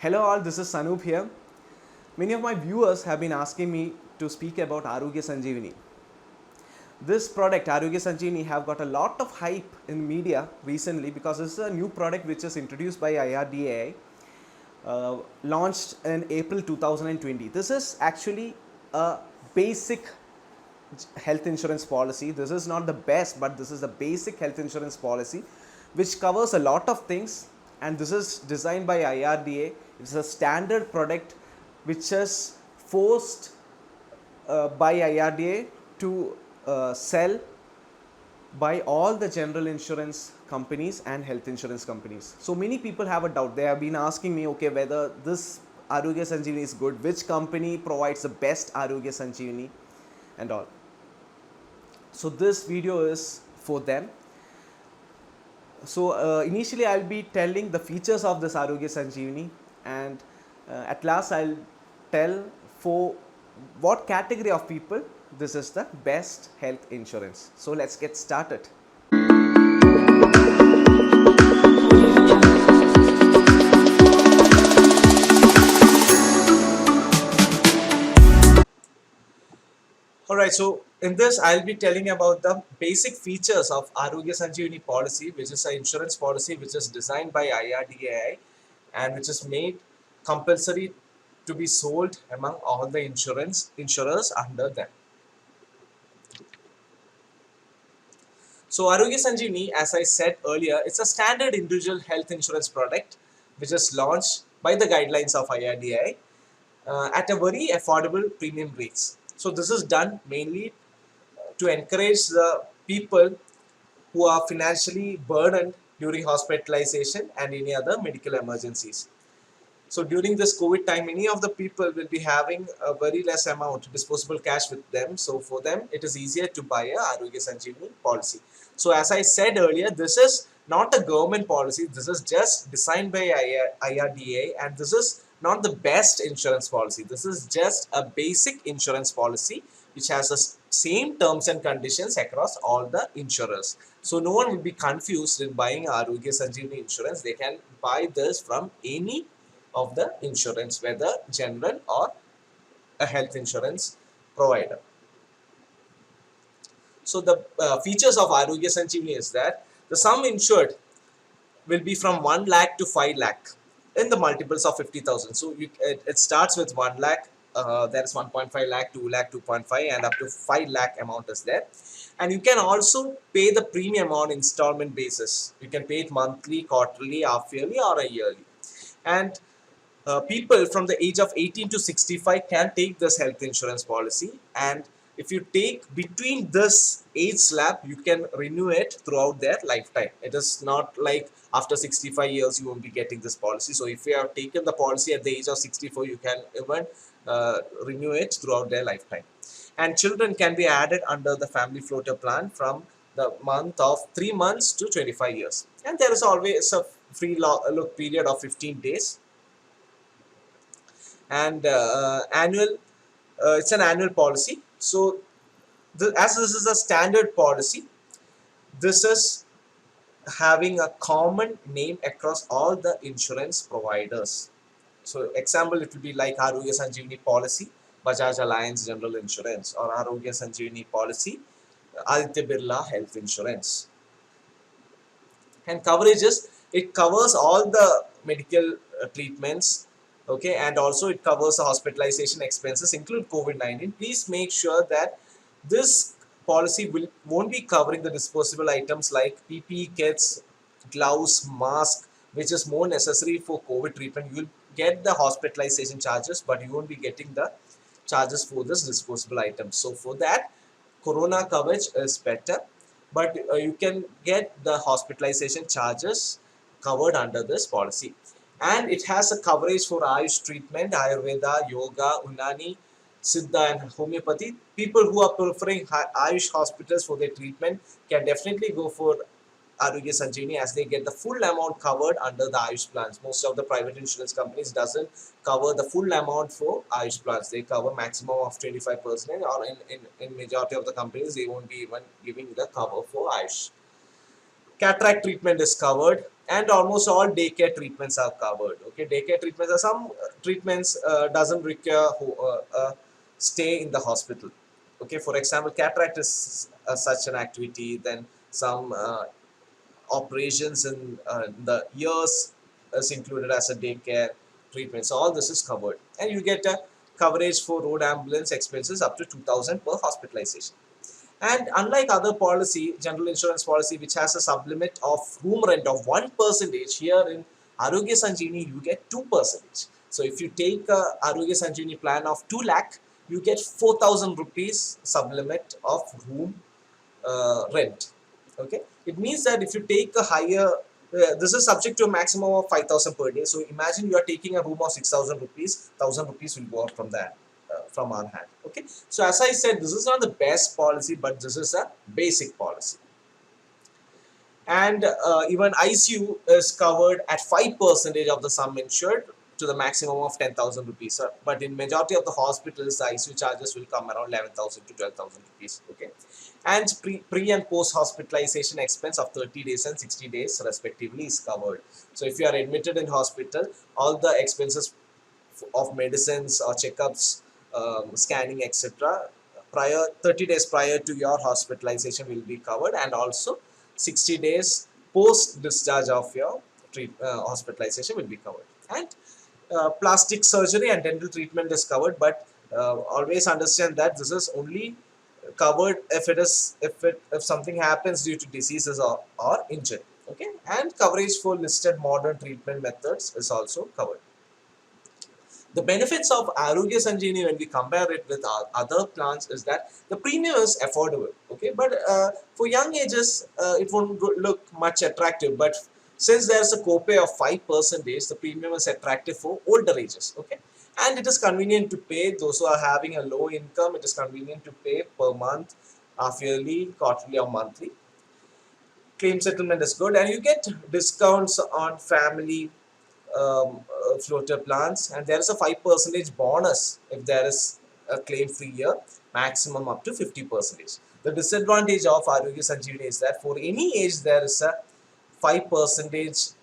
Hello all, this is Sanup here. Many of my viewers have been asking me to speak about Arogya Sanjeevani. This product, Arogya Sanjeevani, have got a lot of hype in media recently because this is a new product which is introduced by IRDAI, launched in April 2020. This is actually a basic health insurance policy. This is not the best, but this is the basic health insurance policy which covers a lot of things, and this is designed by IRDA. It's a standard product which is forced by IRDA to sell by all the general insurance companies and health insurance companies. So many people have a doubt. They have been asking me, okay, whether this Arogya Sanjeevani is good, which company provides the best Arogya Sanjeevani and all. So this video is for them. So initially I'll be telling the features of this Arogya Sanjeevani, and at last I'll tell for what category of people this is the best health insurance. So let's get started. Alright, so in this I'll be telling about the basic features of Arogya Sanjeevani policy, which is an insurance policy which is designed by IRDAI and which is made compulsory to be sold among all the insurers under them. So Arogya Sanjeevani, as I said earlier, it's a standard individual health insurance product which is launched by the guidelines of IRDAI at a very affordable premium rates. So this is done mainly to encourage the people who are financially burdened during hospitalization and any other medical emergencies. So during this COVID time, many of the people will be having a very less amount disposable cash with them. So for them, it is easier to buy a Arogya Sanjeevani policy. So as I said earlier, this is not a government policy. This is just designed by IRDA, and this is not the best insurance policy. This is just a basic insurance policy which has the same terms and conditions across all the insurers. So no one will be confused in buying Arogya Sanjeevani insurance. They can buy this from any of the insurance, whether general or a health insurance provider. So the features of Arogya Sanjeevani is that the sum insured will be from 1 lakh to 5 lakh in the multiples of 50,000. So it starts with 1 lakh, there is 1.5 lakh, 2 lakh, 2.5, and up to 5 lakh amount is there. And you can also pay the premium on installment basis. You can pay it monthly, quarterly, half yearly, or a yearly. And people from the age of 18 to 65 can take this health insurance policy, and if you take between this age slab, you can renew it throughout their lifetime. It is not like after 65 years you won't be getting this policy. So if you have taken the policy at the age of 64, you can even renew it throughout their lifetime. And children can be added under the family floater plan from the month of 3 months to 25 years. And there is always a free look period of 15 days. And it's an annual policy. So as this is a standard policy, this is having a common name across all the insurance providers. So example, it will be like Arogya Sanjeevani policy, Bajaj Allianz General Insurance, or Arogya Sanjeevani policy, Aditya Birla Health Insurance. And coverages, it covers all the medical treatments, okay, and also it covers the hospitalization expenses include COVID-19. Please make sure that this policy won't be covering the disposable items like PPE kits, gloves, mask, which is more necessary for COVID treatment. You will get the hospitalization charges, but you won't be getting the charges for this disposable items. So for that, corona coverage is better, but you can get the hospitalization charges covered under this policy. And it has a coverage for Ayush treatment, Ayurveda, Yoga, Unani, Siddha, and Homeopathy. People who are preferring Ayush hospitals for their treatment can definitely go for Arogya Sanjeevani, as they get the full amount covered under the Ayush plans. Most of the private insurance companies doesn't cover the full amount for Ayush plans. They cover maximum of 25%, or in majority of the companies, they won't be even giving the cover for Ayush. Cataract treatment is covered, And almost all daycare treatments are covered. Okay, daycare treatments are some treatments doesn't require stay in the hospital. Okay, for example, cataract is such an activity. Then some operations in the ears is included as a daycare treatment. So all this is covered, and you get a coverage for road ambulance expenses up to 2,000 per hospitalization. And unlike other policy, general insurance policy, which has a sublimit of room rent of 1%, here in Arogya Sanjeevani, you get 2%. So if you take a Arogya Sanjeevani plan of 2 lakh, you get 4,000 rupees sublimit of room rent. Okay, it means that if you take a higher, this is subject to a maximum of 5,000 per day. So imagine you are taking a room of 6,000 rupees, 1,000 rupees will go out from that, from our hand. Okay, so as I said, this is not the best policy, but this is a basic policy. And even ICU is covered at 5% of the sum insured to the maximum of 10,000 rupees. But in majority of the hospitals, the ICU charges will come around 11,000 to 12,000 rupees. Okay, and pre and post hospitalization expense of 30 days and 60 days respectively is covered. So if you are admitted in hospital, all the expenses of medicines or checkups, scanning, etc., prior 30 days prior to your hospitalization will be covered, and also 60 days post discharge of your hospitalization will be covered. And plastic surgery and dental treatment is covered, but always understand that this is only covered if something happens due to diseases or injury. Okay, and coverage for listed modern treatment methods is also covered. The benefits of Arogya Sanjeevani when we compare it with other plans is that the premium is affordable. Okay, but for young ages, it won't look much attractive. But since there's a copay of 5%, the premium is attractive for older ages. Okay, and it is convenient to pay. Those who are having a low income, it is convenient to pay per month, half yearly, quarterly, or monthly. Claim settlement is good, and you get discounts on family floater plans, and there is a 5% bonus if there is a claim free year, maximum up to 50%. The disadvantage of Arogya Sanjeevani is that for any age there is a 5%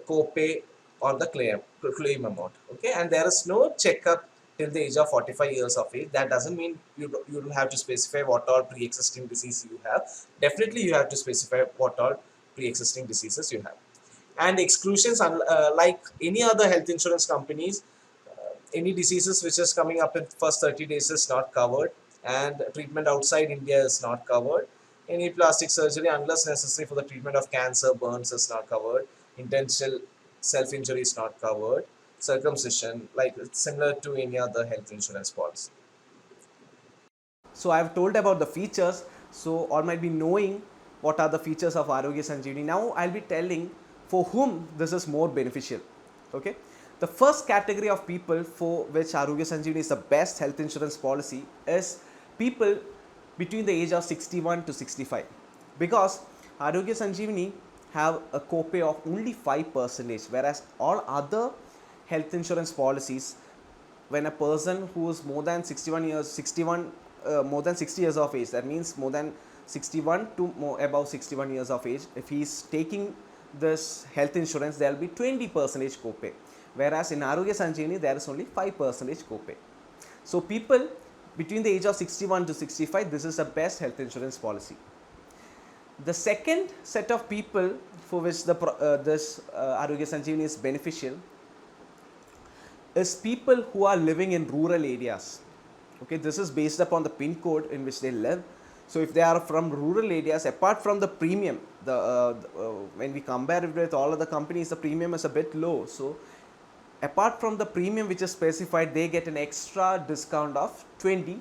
copay on the claim amount. Okay, and there is no checkup till the age of 45 years of age. That doesn't mean you don't have to specify what all pre-existing disease you have. Definitely you have to specify what all pre-existing diseases you have. And exclusions, like any other health insurance companies, any diseases which is coming up in first 30 days is not covered, and treatment outside India is not covered. Any plastic surgery unless necessary for the treatment of cancer, burns is not covered. Intentional self-injury is not covered. Circumcision, like it's similar to any other health insurance policy. So I have told about the features. So all might be knowing what are the features of Arogya Sanjeevani. Now I'll be telling for whom this is more beneficial. Okay. The first category of people for which Arogya Sanjeevani is the best health insurance policy is people between the age of 61 to 65, because Arogya Sanjeevani have a copay of only 5%, whereas all other health insurance policies, when a person who is more than 61 more than 60 years of age, that means more than 61 to above 61 years of age, if he is taking this health insurance, there will be 20% copay, whereas in Arogya Sanjeevani there is only 5% copay. So people between the age of 61 to 65, this is the best health insurance policy. The second set of people for which this Arogya Sanjeevani is beneficial is people who are living in rural areas. Okay, this is based upon the pin code in which they live. So if they are from rural areas, apart from the premium, when we compare it with all other companies, the premium is a bit low. So apart from the premium which is specified, they get an extra discount of 20%.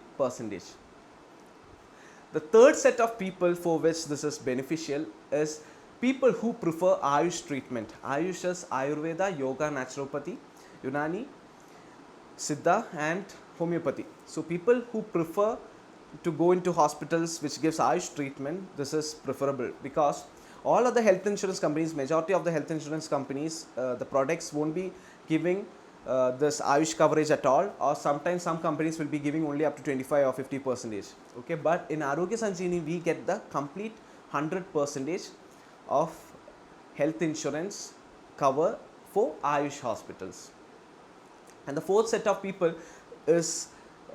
The third set of people for which this is beneficial is people who prefer Ayush treatment. Ayush is Ayurveda, Yoga, Naturopathy, Unani, Siddha and Homeopathy. So people who prefer to go into hospitals which gives Ayush treatment, this is preferable, because all other health insurance companies, majority of the health insurance companies, the products won't be giving this Ayush coverage at all, or sometimes some companies will be giving only up to 25 or 50%. Okay, but in Arogya Sanjeevani we get the complete 100% of health insurance cover for Ayush hospitals. And the fourth set of people is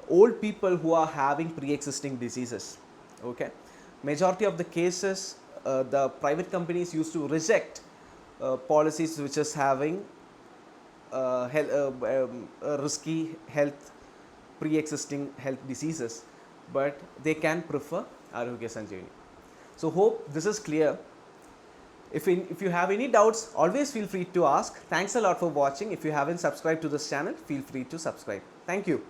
old people who are having pre-existing diseases. Okay, majority of the cases, the private companies used to reject policies which is having risky health, pre-existing health diseases, but they can prefer Arogya Sanjeevani. So hope this is clear. If you have any doubts, always feel free to ask. Thanks a lot for watching. If you haven't subscribed to this channel, feel free to subscribe. Thank you.